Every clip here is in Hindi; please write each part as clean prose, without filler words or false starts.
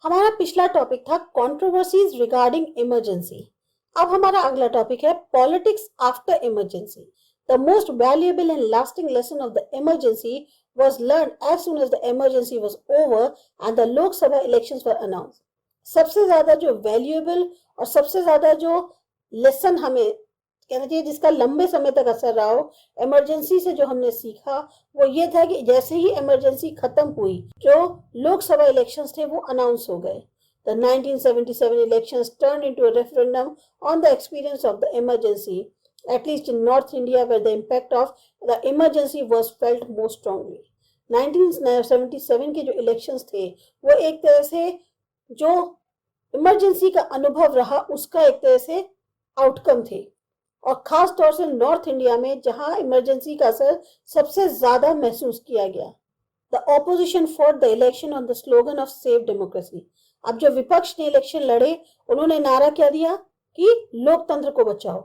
हमारा पिछला टॉपिक था कंट्रोवर्सीज रिगार्डिंग इमरजेंसी। अब हमारा अगला टॉपिक है politics after emergency. The most valuable and lasting lesson of the emergency was learned as soon as the emergency was over and the लोक सभा इलेक्शंस were announced। सबसे ज्यादा जो वैल्यूएबल और सबसे ज्यादा जो लेसन हमें कहना चाहिए जिसका लंबे समय तक असर रहा हो इमरजेंसी से जो हमने सीखा वो ये था कि जैसे ही इमरजेंसी खत्म हुई जो लोकसभा इलेक्शंस थे वो अनाउंस हो गए। The 1977 elections turned into a referendum on the experience of the emergency, at least in North India where the impact of the emergency was felt most strongly। 1977 के जो इलेक्शंस थे वो एक तरह से जो इमरजेंसी का अनुभव रहा उसका एक तरह से आउटकम थे और खास तौर से नॉर्थ इंडिया में जहां इमरजेंसी का असर सबसे ज्यादा महसूस किया गया। The opposition for the election on the slogan of save democracy. अब जो विपक्ष ने इलेक्शन लड़े उन्होंने नारा क्या दिया कि लोकतंत्र को बचाओ।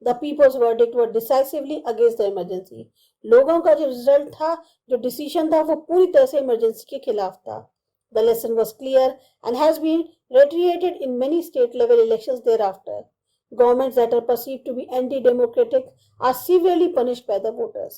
The people's verdict were decisively against the emergency. लोगों का जो रिजल्ट था जो डिसीजन था वो पूरी तरह से इमरजेंसी के खिलाफ था। The lesson was clear and has been reiterated in many state level elections thereafter। Governments that are perceived to be anti-democratic are severely punished by the voters।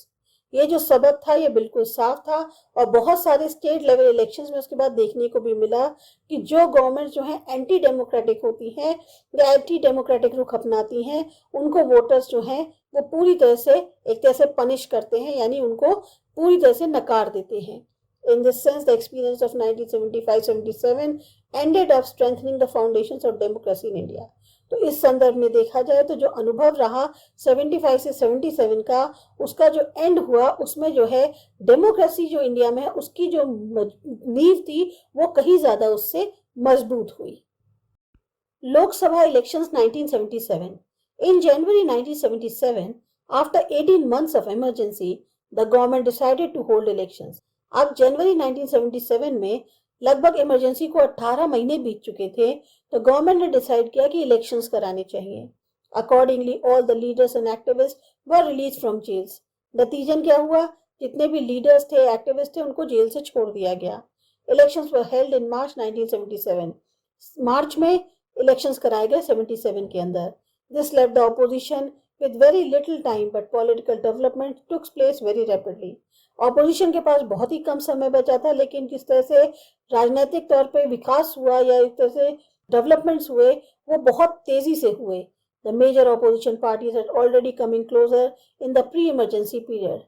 ये जो सबक था ये बिल्कुल साफ था और बहुत सारे स्टेट लेवल इलेक्शंस में उसके बाद देखने को भी मिला कि जो गवर्नमेंट जो है एंटी डेमोक्रेटिक होती हैं या एंटी डेमोक्रेटिक रुख अपनाती हैं उनको वोटर्स जो हैं वो पूरी तरह से एक तरह से पनिश करते हैं यानी उनको पूरी तरह से नकार देते हैं। In this sense, the experience of 1975-77 ended up strengthening the foundations of democracy in India। तो इस संदर्भ में देखा जाए तो जो अनुभव रहा 75 से 77 का उसका जो एंड हुआ उसमें जो है डेमोक्रेसी जो इंडिया में है उसकी जो नींव थी वो कहीं ज्यादा उससे मजबूत हुई। Lok Sabha elections 1977। In January 1977, after 18 months of emergency, the government decided to hold elections। अब जनवरी 1977 में लगभग इमरजेंसी को 18 महीने बीत चुके थे तो गवर्नमेंट ने डिसाइड किया कि इलेक्शंस कराने चाहिए। Accordingly all the leaders and activist were release from jails. नतीजन क्या हुआ जितने भी लीडर्स थे एक्टिविस्ट थे उनको जेल से छोड़ दिया गया। इलेक्शंस वर हेल्ड इन मार्च 1977। मार्च में इलेक्शंस कराए गए 77 के अंदर। This left the opposition with very little time but political development took place very rapidly। Opposition के पास बहुत ही कम समय बचा था लेकिन जिस तरह से राजनीतिक तौर पे विकास हुआ या इस तरह से डेवलपमेंट्स हुए वो बहुत तेजी से हुए। The major opposition parties had already coming closer in the pre-emergency period।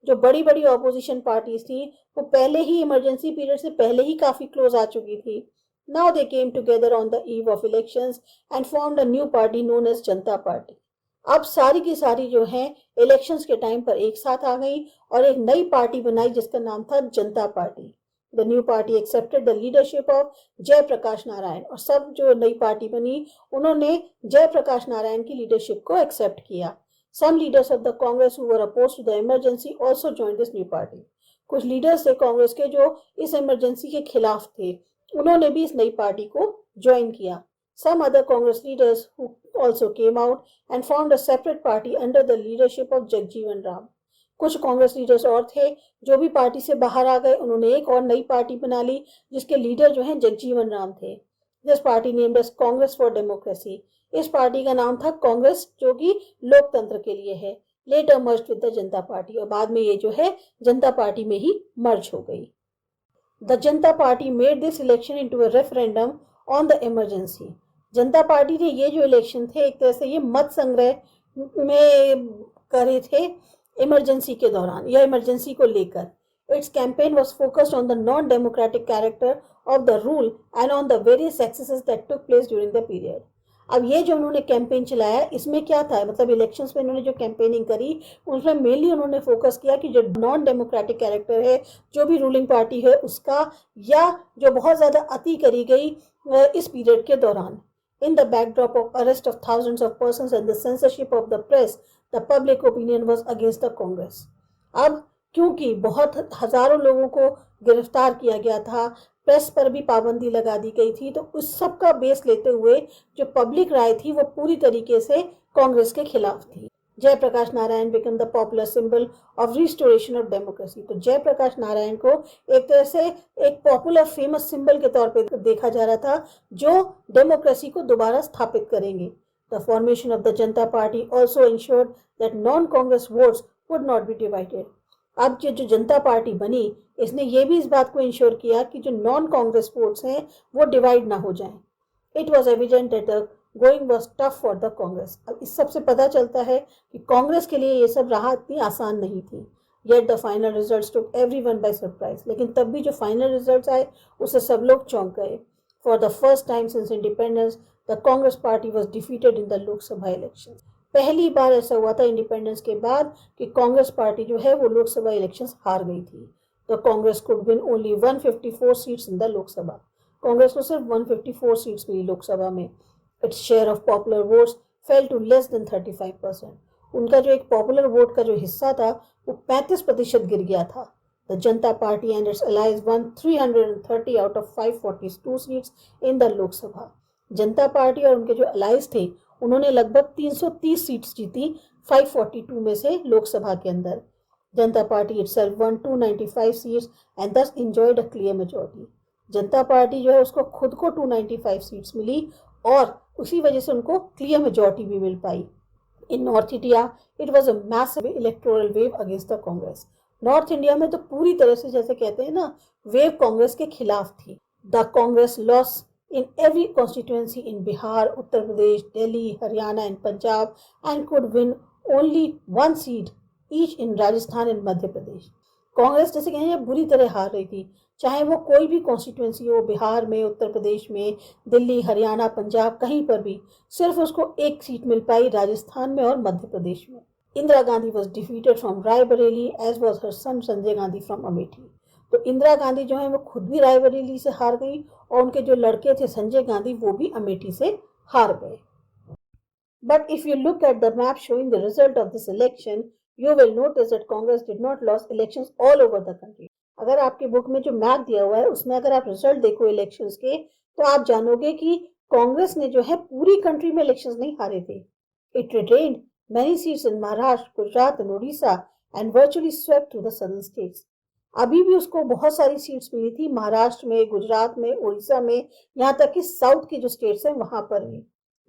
जो बड़ी बड़ी ऑपोजिशन पार्टीज थी वो पहले ही इमरजेंसी पीरियड से पहले ही काफी क्लोज आ चुकी थी। Now they came together on the eve of elections and formed a new party known as Janata party. अब सारी की सारी जो है इलेक्शंस के टाइम पर एक साथ आ गई और एक नई पार्टी बनाई जिसका नाम था Janata Party. The new party accepted the leadership of Jayaprakash Narayan और सब जो नई पार्टी बनी उन्होंने जयप्रकाश नारायण की लीडरशिप को एक्सेप्ट किया। Some leaders of the Congress who were opposed to the emergency also joined this new party. कुछ लीडर्स थे कांग्रेस के जो इस इमरजेंसी के खिलाफ थे उन्होंने भी इस नई पार्टी को ज्वाइन किया। Some other Congress leaders who also came out and formed a separate party under the leadership of Jagjeevan Ram। कुछ कांग्रेस लीडर्स और थे जो भी पार्टी से बाहर आ गए उन्होंने एक और नई पार्टी बना ली जिसके लीडर जो हैं जगजीवन राम थे। This party named as Congress for Democracy. इस पार्टी का नाम था कांग्रेस जो कि लोकतंत्र के लिए है। Letter merged with the Janata party और बाद में ये जो है जनता पार्टी में ही मर्ज हो गई। The Janata party made this election into a referendum on the emergency. Janata party ने ये जो इलेक्शन थे एक तरह से ये मत संग्रह में करे थे इमरजेंसी के दौरान या इमरजेंसी को लेकर। It's campaign was focused on the non democratic character of the rule and on the various axes that took place during the period. अब ये जो उन्होंने कैंपेन चलाया इसमें क्या था मतलब इलेक्शंस में उन्होंने जो कैंपेनिंग करी उसमें मेनली उन्होंने फोकस किया कि जो नॉन डेमोक्रेटिक कैरेक्टर है जो भी रूलिंग पार्टी है उसका या जो बहुत ज़्यादा अति करी गई इस पीरियड के दौरान। In the backdrop of arrest of thousands of persons and the censorship of the press, the public opinion was against the Congress। अब क्योंकि बहुत हजारों लोगों को गिरफ्तार किया गया था प्रेस पर भी पाबंदी लगा दी गई थी तो उस सब का बेस लेते हुए जो पब्लिक राय थी वो पूरी तरीके से कांग्रेस के खिलाफ थी। Jayaprakash Narayan become the popular symbol of restoration of democracy. तो जयप्रकाश नारायण को एक तरह से एक पॉपुलर फेमस सिंबल के तौर पे देखा जा रहा था जो डेमोक्रेसी को दोबारा स्थापित करेंगे। The formation of the Janata party also insured that non Congress votes would not be divided. अब जो जनता पार्टी बनी इसने ये भी इस बात को इंश्योर किया कि जो नॉन कांग्रेस वोट्स हैं वो डिवाइड ना हो जाएं। It was evident that the going was tough for the Congress. अब इस सब से पता चलता है कि कांग्रेस के लिए ये सब राह इतनी आसान नहीं थी। Yet the final results took everyone by surprise. लेकिन तब भी जो फाइनल रिजल्ट्स आए उससे सब लोग चौंक गए। For the first time since independence the Congress party was defeated in the Lok Sabha election. पहली बार ऐसा हुआ था इंडिपेंडेंस के बाद कि कांग्रेस पार्टी जो है वो लोकसभा इलेक्शंस हार गई थी। The Congress could win only 154 seats in the Lok Sabha. Congress को सिर्फ 154 सीट्स मिली लोकसभा में। Its share of popular votes fell to less than 35%। उनका जो एक पॉपुलर वोट का जो हिस्सा था वो 35% गिर गया था। The Janata party and it's allies won 330 out of 542 seats in the Lok Sabha. Janata party और उनके जो अलाइज थे उन्होंने लगभग 330 सीट्स जीती 542 में से लोकसभा के अंदर। जनता party itself won 295 seats and thus enjoyed a clear majority। Janata party जो है उसको खुद को 295 सीट्स मिली और उसी वजह से उनको क्लियर मेजॉरिटी भी मिल पाई। In north India it was a massive electoral wave against the Congress. North India में तो पूरी तरह से जैसे कहते हैं ना वेव कांग्रेस के खिलाफ थी। The Congress loss in every constituency in Bihar, Uttar Pradesh, Delhi, Haryana and Punjab and could win only one seat each in Rajasthan and Madhya Pradesh। Congress जैसे कहें बुरी तरह हार रही थी, चाहे वो कोई भी कॉन्स्टिट्यूंसी हो, बिहार में, उत्तर प्रदेश में, दिल्ली, हरियाणा, पंजाब, कहीं पर भी सिर्फ उसको एक सीट मिल पाई राजस्थान में और मध्य प्रदेश में। Indira Gandhi was defeated from Raebareli as was her son Sanjay Gandhi from Amethi. तो इंदिरा गांधी जो है वो खुद भी रायबरेली से हार गई और उनके जो लड़के थे संजय गांधी वो भी अमेठी से हार गए। But if you look at the map showing the result of this election you will notice that Congress did not loss elections all over the country. अगर आपकी बुक में जो मैप दिया हुआ है उसमें अगर आप रिजल्ट देखो इलेक्शंस के तो आप जानोगे कि कांग्रेस ने जो है पूरी कंट्री में इलेक्शंस नहीं हारे थे। It retained many seats in Maharashtra, Gujarat and Orissa and virtually swept through the southern states. अभी भी उसको बहुत सारी सीट्स मिली थी महाराष्ट्र में, गुजरात में, उड़ीसा में, यहाँ तक कि साउथ की जो स्टेट्स हैं वहां पर भी।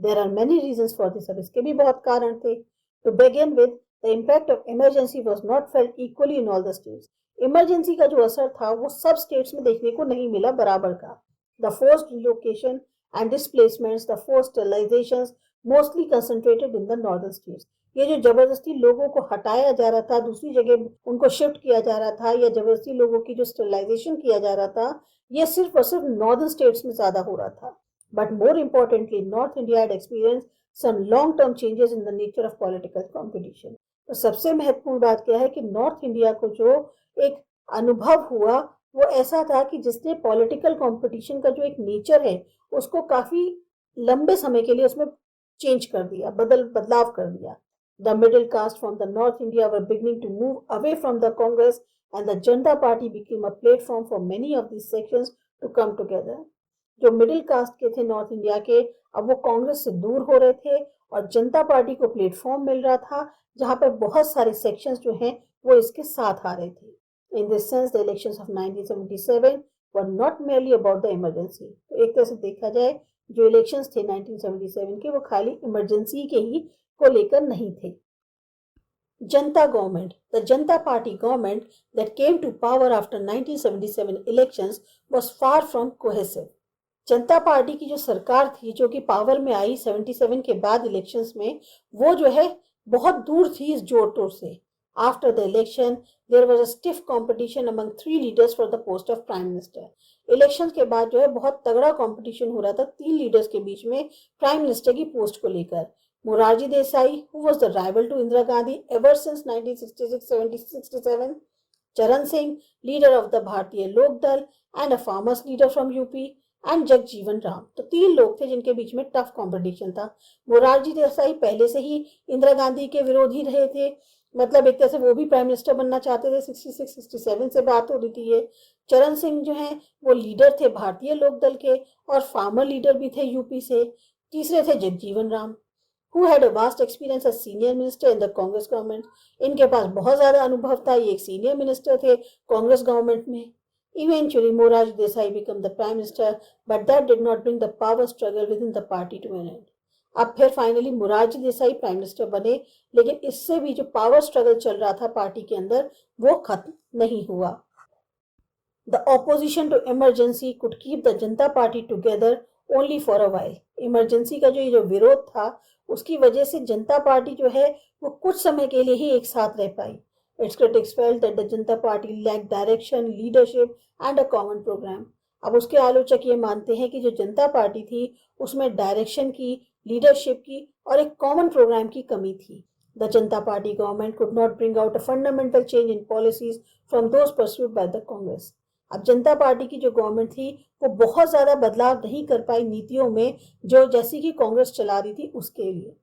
There are many reasons for this. अब इसके भी बहुत कारण थे। To begin with the impact of emergency was not felt equally in all the states. Emergency का जो असर था वो सब स्टेट्स में देखने को नहीं मिला बराबर का। The forced relocation and displacements, the forced sterilisations mostly concentrated in the northern states. ये जो जबरदस्ती लोगों को हटाया जा रहा था, दूसरी जगह उनको शिफ्ट किया जा रहा था, या जबरदस्ती लोगों की जो स्टरलाइजेशन किया जा रहा था, ये सिर्फ और सिर्फ नॉर्दर्न स्टेट्स में ज्यादा हो रहा था। But more importantly north India had experience some long term changes in the nature of political competition. तो सबसे महत्वपूर्ण बात क्या है कि नॉर्थ इंडिया को जो एक अनुभव हुआ वो ऐसा था कि जिसने पॉलिटिकल कॉम्पिटिशन का जो एक नेचर है उसको काफी लंबे समय के लिए उसमें चेंज कर दिया, बदलाव कर दिया। The middle caste from the North India were beginning to move away from the Congress and the Janata Party became a platform for many of these sections to come together। जो मिडिल कास्ट के थे नॉर्थ इंडिया के अब वो कांग्रेस से दूर हो रहे थे और जनता पार्टी को प्लेटफॉर्म मिल रहा था जहां पर बहुत सारे सेक्शंस जो हैं वो इसके साथ आ रहे थे। In this sense the elections of 1977 were not merely about the emergency. तो एक तरह से देखा जाए जो इलेक्शंस थे 1977 के वो खाली इमरजेंसी के ही को लेकर नहीं थे। जनता government, the Janata party government that came to power after 1977 elections was far from cohesive। Janata party की जो सरकार थी जो कि पावर में आई 77 के बाद इलेक्शंस में वो जो है बहुत दूर थी इस जोड़ तोड़ से। After the election there was a stiff competition among 3 leaders for the post of prime minister. Election के बाद जो है बहुत तगड़ा कंपटीशन हो रहा था 3 लीडर्स के बीच में प्राइम मिनिस्टर की पोस्ट को लेकर। Morarji Desai, who was the rival to Indira Gandhi ever since 1966-67, Charan Singh, leader of the Bharatiya Lok Dal and a farmers leader from UP, and Jagjeevan Ram। तो 3 लोग थे जिनके बीच में टफ कंपटीशन था। मोरारजी देसाई पहले से ही इंदिरा गांधी के विरोधी रहे थे, मतलब एक तरह से वो भी प्राइम मिनिस्टर बनना चाहते थे। 66-67 से बात हो रही थी ये। चरण सिंह जो हैं वो लीडर थे भारतीय लोक दल के और फार्मर लीडर भी थे यूपी से। तीसरे थे Jagjivan Ram. who had a vast experience as senior minister in the Congress government. इनके पास बहुत ज़्यादा अनुभव था, ये एक सीनियर मिनिस्टर थे कांग्रेस गवर्नमेंट में. Eventually, Morarji Desai became the prime minister, but that did not bring the power struggle within the party to an end. अब फिर finally Morarji Desai prime minister बने, लेकिन इससे भी जो पावर स्ट्रगल चल रहा था पार्टी के अंदर वो खत्म नहीं हुआ. The opposition to emergency could keep the Janata party together only for a while. Emergency का जो विरोध था उसकी वजह से जनता पार्टी जो है वो कुछ समय के लिए ही एक साथ रह पाई. Its critics felt that the Janata party lacked direction, leadership and a common program. अब उसके आलोचक ये मानते हैं कि जो जनता पार्टी थी उसमें डायरेक्शन की, लीडरशिप की और एक कॉमन प्रोग्राम की कमी थी. The Janata party government could not bring out a fundamental change in policies from those pursued by the Congress. अब जनता पार्टी की जो गवर्नमेंट थी वो बहुत ज़्यादा बदलाव नहीं कर पाई नीतियों में जो जैसी कि कांग्रेस चला रही थी उसके लिए.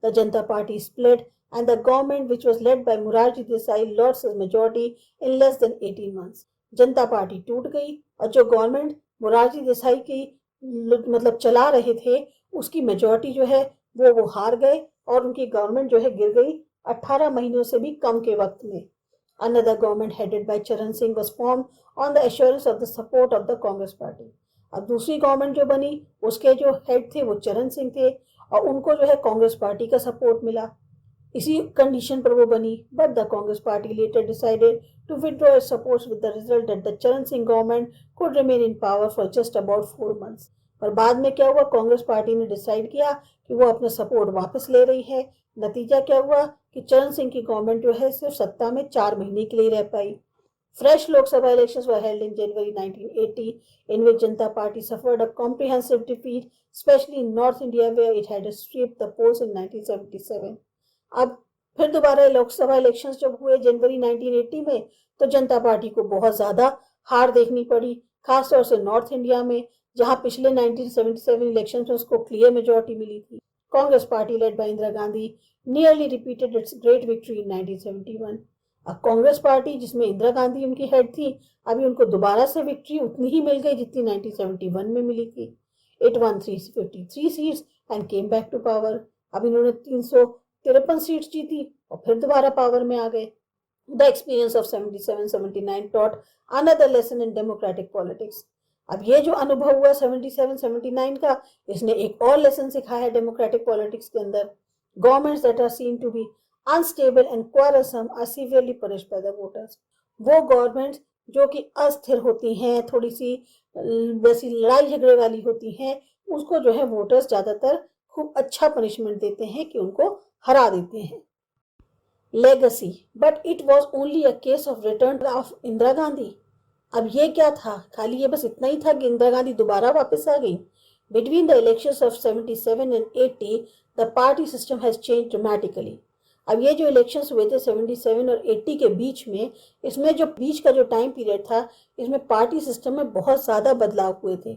The Janata party split and the government which was led by Morarji Desai lost its majority in less than 18 months. Janata party टूट गई और जो गवर्नमेंट मोरारजी देसाई की मतलब चला रहे थे उसकी मेजॉरिटी जो है वो हार गए और उनकी गवर्नमेंट जो है गिर गई 18 महीनों से भी कम के वक्त में. Another government headed by Charan Singh was formed on the assurance of the support of the Congress party. अब दूसरी गवर्नमेंट जो बनी उसके जो हेड थे वो चरण सिंह थे और उनको जो है कांग्रेस पार्टी का सपोर्ट मिला. इसी कंडीशन पर वो बनी. But the Congress party later decided to withdraw its support with the result that the Charan Singh government could remain in power for just about 4 months. पर बाद में क्या हुआ, कांग्रेस पार्टी ने डिसाइड किया कि वो अपना सपोर्ट वापस ले रही है. नतीजा क्या हुआ कि चरण सिंह की गवर्नमेंट जो है सिर्फ सत्ता में 4 महीने के लिए रह पाई. Fresh Lok Sabha elections were held in January 1980, in which Janata Party suffered a comprehensive defeat, especially in North India, where it had swept the polls in 1977. अब फिर दोबारा लोकसभा इलेक्शंस जब हुए जनवरी 1980 में तो जनता पार्टी को बहुत ज़्यादा हार देखनी पड़ी, खासतौर से नॉर्थ इंडिया में जहां पिछले 1977 इलेक्शंस में उसको क्लियर मेजॉरिटी मिली थी. Congress party led by Indira Gandhi nearly repeated it's great victory in 1971. अब कांग्रेस पार्टी जिसमें इंदिरा गांधी उनकी हेड थी, अभी उनको दोबारा से विक्ट्री उतनी ही मिल गई जितनी 1971 में मिली थी. It won 353 seats and came back to power. अब इन्होंने 353 सीट्स जीती और फिर दोबारा पावर में आ गए. The experience of 77-79 taught another lesson in democratic politics. अब ये जो अनुभव हुआ 77-79 का, इसने एक और लेसन सिखाया है डेमोक्रेटिक पॉलिटिक्स के अंदर. Governments that are seen to be unstable and quarrelsome are severely punished by the voters. वो गवर्नमेंट्स जो कि अस्थिर होती हैं, थोड़ी सी वैसी लड़ाई झगड़े वाली होती हैं, उसको जो है वोटर्स ज़्यादातर खूब अच्छा पनिशमेंट देते हैं कि उनको हरा देते हैं. Legacy. But it was only a case of return of Indira Gandhi. अब ये क्या था, खाली ये बस इतना ही था कि इंदिरा गांधी दोबारा वापस आ गई. Between the elections of 77 and 80 the party system has change dramatically. अब ये जो इलेक्शंस हुए थे 77 और 80 के बीच में, इसमें जो बीच का जो टाइम पीरियड था इसमें पार्टी सिस्टम में बहुत ज़्यादा बदलाव हुए थे.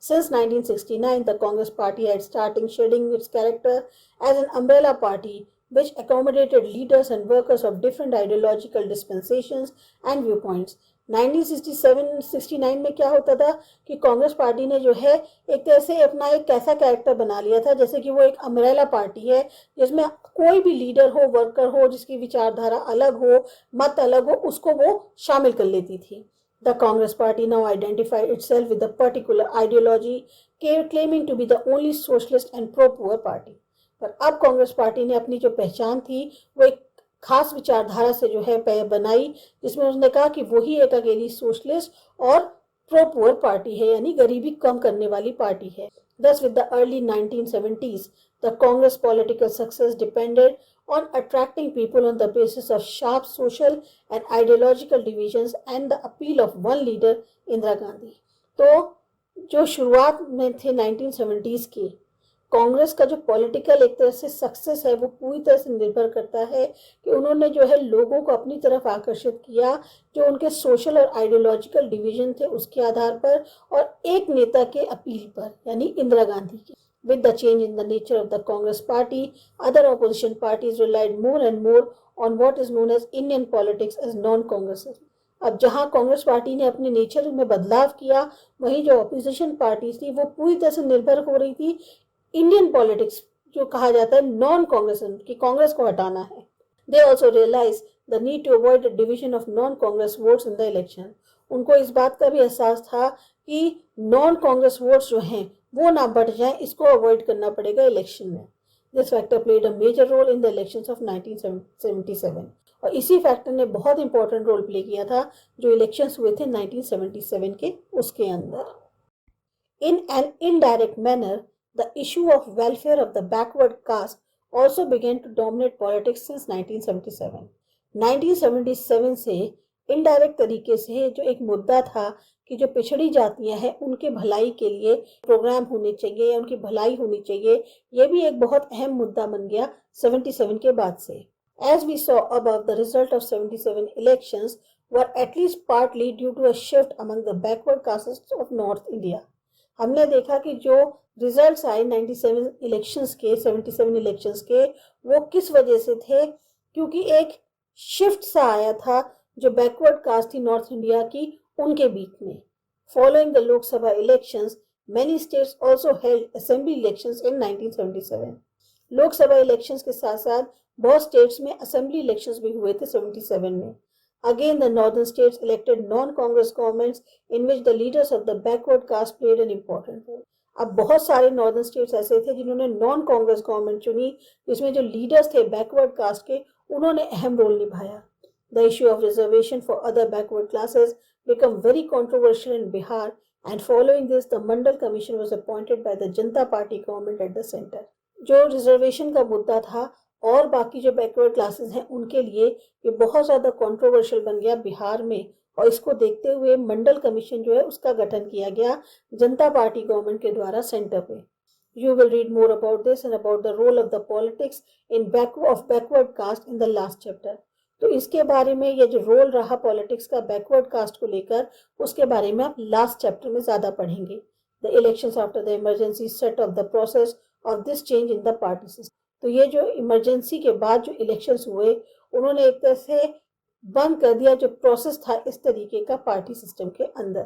Since 1969, the Congress Party had started shedding its character as an umbrella party which accommodated leaders and workers of different ideological dispensations and viewpoints. 1967-69 में क्या होता था कि कांग्रेस पार्टी ने जो है एक तरह से अपना एक कैसा कैरेक्टर बना लिया था जैसे कि वो एक अम्ब्रेला पार्टी है जिसमें कोई भी लीडर हो, वर्कर हो, जिसकी विचारधारा अलग हो, मत अलग हो, उसको वो शामिल कर लेती थी. The Congress Party now identified itself with a particular ideology, claiming to be the only socialist and pro-poor party. पर अब कांग्रेस पार्टी ने अपनी जो पहचान थी वो एक खास विचारधारा से जो है बनाई, जिसमें उसने कहा कि वही एक अकेली सोशलिस्ट और प्रो पुअर पार्टी है, यानी गरीबी कम करने वाली पार्टी है. Thus, with the early 1970s, the Congress political success depended on attracting people on the basis of sharp social and ideological divisions and the appeal of one leader, Indira Gandhi. तो जो शुरुआत में थे 1970s के, कांग्रेस का जो पॉलिटिकल एक तरह से सक्सेस है वो पूरी तरह से निर्भर करता है कि उन्होंने जो है लोगों को अपनी तरफ आकर्षित किया जो उनके सोशल और आइडियोलॉजिकल डिवीजन थे उसके आधार पर और एक नेता के अपील पर, यानी इंदिरा गांधी की. With the change in the nature of the Congress party, other opposition parties relied more and more on what is known as Indian politics as non-Congressism. अब जहां कांग्रेस पार्टी ने अपने नेचर में बदलाव किया, वहीं जो ऑपोजिशन पार्टी थी वो पूरी तरह से निर्भर हो रही थी इंडियन पॉलिटिक्स जो कहा जाता है नॉन कांग्रेसिज्म, कि कांग्रेस को हटाना है। They also realise the need to avoid division of non Congress votes in the election. उनको इस बात का भी एहसास था कि नॉन कांग्रेस वोट्स जो हैं वो ना बढ़ जाएं, इसको अवॉइड करना पड़ेगा इलेक्शन में। This factor played a major role in the elections of 1977, और इसी फैक्टर ने बहुत इंपॉर्टेंट रोल प्ले किया था जो इलेक्शंस हुए थे 1977 के उसके अंदर। In an indirect manner, the issue of welfare of the backward caste also began to dominate politics since 1977. 1977 से इनडायरेक्ट तरीके से जो एक मुद्दा था कि जो पिछड़ी जातियां हैं उनके भलाई के लिए प्रोग्राम होने चाहिए या उनकी भलाई होनी चाहिए, ये भी एक बहुत अहम मुद्दा बन गया 77 के बाद से। As we saw above, the result of 77 elections were at least partly due to a shift among the backward castes of North India. हमने देखा कि जो रिजल्ट्स आए 97 इलेक्शंस के, 77 इलेक्शंस के, वो किस वजह से थे, क्योंकि एक शिफ्ट सा आया था जो बैकवर्ड कास्ट थी नॉर्थ इंडिया की उनके बीच में। Following the Lok Sabha elections, many states also held assembly elections in 1977। Lok Sabha elections के साथ साथ बहुत स्टेट्स में असेंबली इलेक्शंस भी हुए थे 77 में। Again, the northern states elected non-Congress governments in which the leaders of the backward caste played an important role. अब बहुत सारे नॉर्दर्न स्टेट्स ऐसे थे जिन्होंने नॉन कांग्रेस गवर्नमेंट चुनी, जिसमें जो लीडर्स थे बैकवर्ड कास्ट के उन्होंने अहम रोल निभाया। The issue of reservation for other backward classes become very controversial in Bihar, and following this the Mandal commission was appointed by the Janata party government at the centre. जो रिजर्वेशन का मुद्दा था और बाकी जो बैकवर्ड क्लासेस हैं उनके लिए ये बहुत ज़्यादा कंट्रोवर्शियल बन गया बिहार में, और इसको देखते हुए मंडल कमीशन जो है उसका गठन किया गया जनता पार्टी गवर्नमेंट के द्वारा सेंटर पे। You will read more about this and about the role of the politics in backward caste in the last chapter. तो इसके बारे में ये जो रोल रहा पॉलिटिक्स का बैकवर्ड कास्ट को लेकर, उसके बारे में आप लास्ट चैप्टर में ज़्यादा पढ़ेंगे। The elections after the emergency set of the process of this change in the party system. तो ये जो इमरजेंसी के बाद जो इलेक्शंस हुए उन्होंने एक तरह से बंद कर दिया जो प्रोसेस था इस तरीके का पार्टी सिस्टम के अंदर।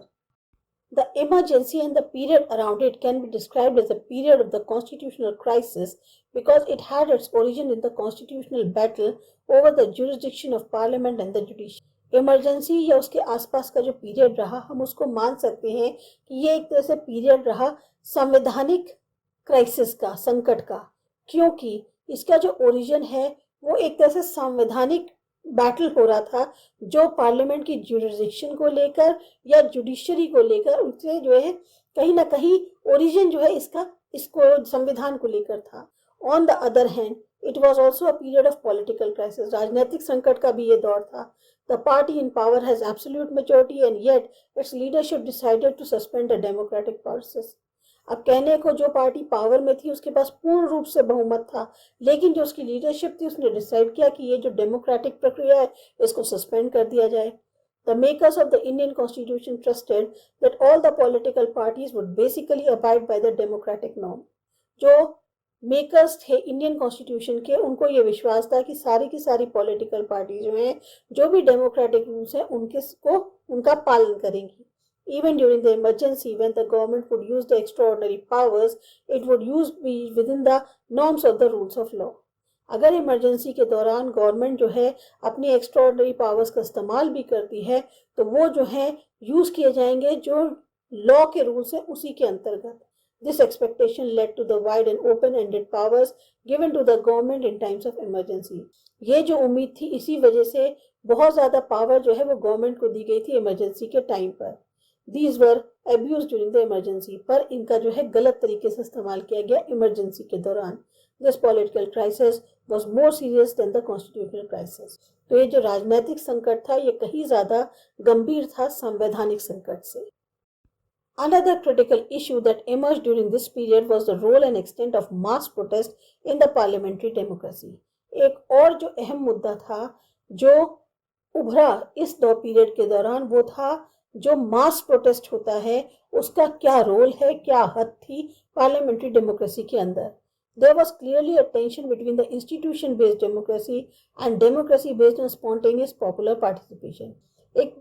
The emergency and the period around it can be described as a period of the constitutional crisis because it had its origin in the constitutional battle over the jurisdiction of parliament and the judiciary. Emergency या उसके आसपास का जो पीरियड रहा, हम उसको मान सकते हैं कि ये एक तरह से पीरियड रहा संवैधानिक क्राइसिस का, संकट का, क्योंकि इसका जो ओरिजिन है वो एक तरह से संवैधानिक बैटल हो रहा था जो पार्लियामेंट की जुरिसडिक्शन को लेकर या जुडिशरी को लेकर, उससे जो है कहीं ना कहीं ओरिजिन जो है इसको संविधान को लेकर था। On the other hand it was also a period of political crisis, राजनीतिक संकट का भी ये दौर था। The party in power has absolute majority and yet its leadership decided to suspend the democratic process. अब कहने को जो पार्टी पावर में थी उसके पास पूर्ण रूप से बहुमत था, लेकिन जो उसकी लीडरशिप थी उसने डिसाइड किया कि ये जो डेमोक्रेटिक प्रक्रिया है इसको सस्पेंड कर दिया जाए। The makers of the Indian constitution trusted that all the political parties would basically abide by the democratic norm. जो मेकर्स थे इंडियन कॉन्स्टिट्यूशन के, उनको ये विश्वास था कि सारी की सारी पॉलिटिकल पार्टी जो हैं जो भी डेमोक्रेटिक रूल्स हैं उनका पालन करेंगी। Even during the emergency, when the government would use the extraordinary powers, it would be within the norms of the rules of law. अगर इमरजेंसी के दौरान गवर्नमेंट जो है अपनी एक्स्ट्राऑर्डिनरी पावर्स का इस्तेमाल भी करती है तो वो जो है यूज किए जाएंगे जो लॉ के रूल्स हैं उसी के अंतर्गत। This expectation led to the wide and open-ended powers given to the government in times of emergency. ये जो उम्मीद थी इसी वजह से बहुत ज़्यादा पावर जो है वो गवर्नमेंट को दी गई थी इमरजेंसी के टाइम पर। These were abused during the emergency, पर इनका जो है गलत तरीके से इस्तेमाल किया गया इमरजेंसी के दौरान। This political crisis was more serious than the constitutional crisis. तो ये जो राजनीतिक संकट था ये कहीं ज्यादा गंभीर था संवैधानिक संकट से। Another critical issue that emerged during this period was the role and extent of mass protest in the parliamentary democracy. एक और जो अहम मुद्दा था जो उभरा इस दो पीरियड के दौरान वो था जो मास प्रोटेस्ट होता है उसका क्या रोल है, क्या हद थी पार्लियामेंट्री डेमोक्रेसी के अंदर। There was clearly a tension between the institution-based democracy and democracy based on spontaneous popular participation. एक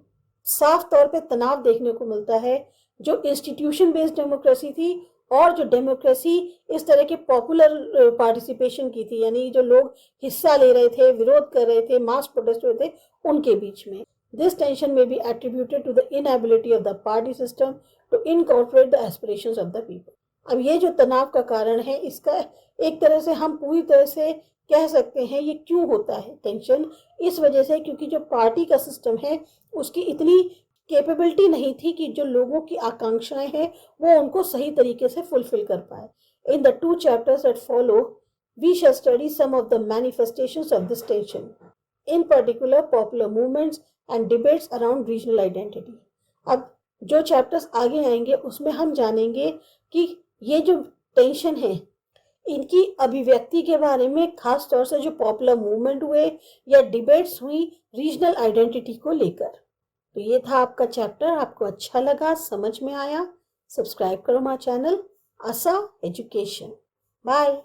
साफ तौर पे तनाव देखने को मिलता है जो इंस्टीट्यूशन बेस्ड डेमोक्रेसी थी और जो डेमोक्रेसी इस तरह के पॉपुलर पार्टिसिपेशन की थी, यानी जो लोग हिस्सा ले रहे थे, विरोध कर रहे थे, मास प्रोटेस्ट हो रहे थे, उनके बीच में। This tension may be attributed to the inability of the party system to incorporate the aspirations of the people. अब ये जो तनाव का कारण है, इसका एक तरह से हम पूरी तरह से कह सकते हैं ये क्यों होता है टेंशन, इस वजह से क्योंकि जो पार्टी का सिस्टम है उसकी इतनी कैपेबिलिटी नहीं थी कि जो लोगों की आकांक्षाएं हैं वो उनको सही तरीके से फुलफिल कर पाए। In the 2 chapters that follow, we shall study some of the manifestations of this tension, in particular popular movements and debates around regional identity. अब जो चैप्टर्स आगे आएंगे उसमें हम जानेंगे कि ये जो टेंशन है इनकी अभिव्यक्ति के बारे में, खास तौर से जो पॉपुलर मूवमेंट हुए या डिबेट्स हुई रीजनल आइडेंटिटी को लेकर। तो ये था आपका चैप्टर। आपको अच्छा लगा, समझ में आया? सब्सक्राइब करो माय चैनल आसा एजुकेशन। बाय।